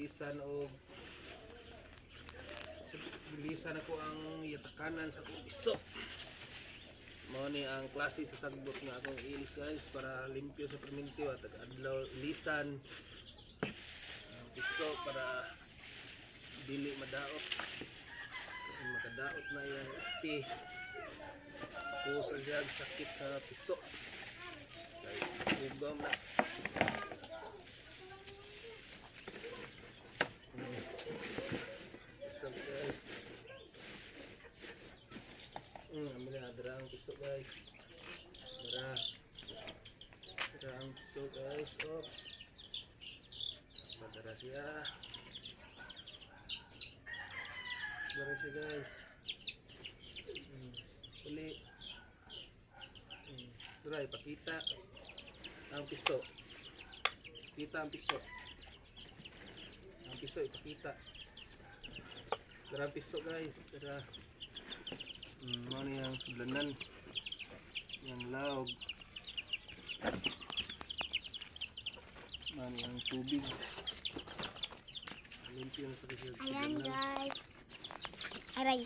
bilisan o bilisan ako ang yatakanan sa akong piso. Mao ni ang klase sa sagbot nga akong ilis guys para limpyo sa permintiw at adlaw ilisan ang piso para dili madaot. Makadaot na yung pi. Tapos ang sakit sa piso. Bugam na. So guys. Ambil adra ang piso guys. Adra ang piso guys. Oops. Padara siya. Padara siya guys. Uli. Dura ipakita ang piso. Kita ang piso. Ang piso ipakita. Dara ang piso guys. Dara. Ano yung sublanan. Yung laog. Ano yung tubig. Limpyo na sa sublanan. Ayan guys. Aray.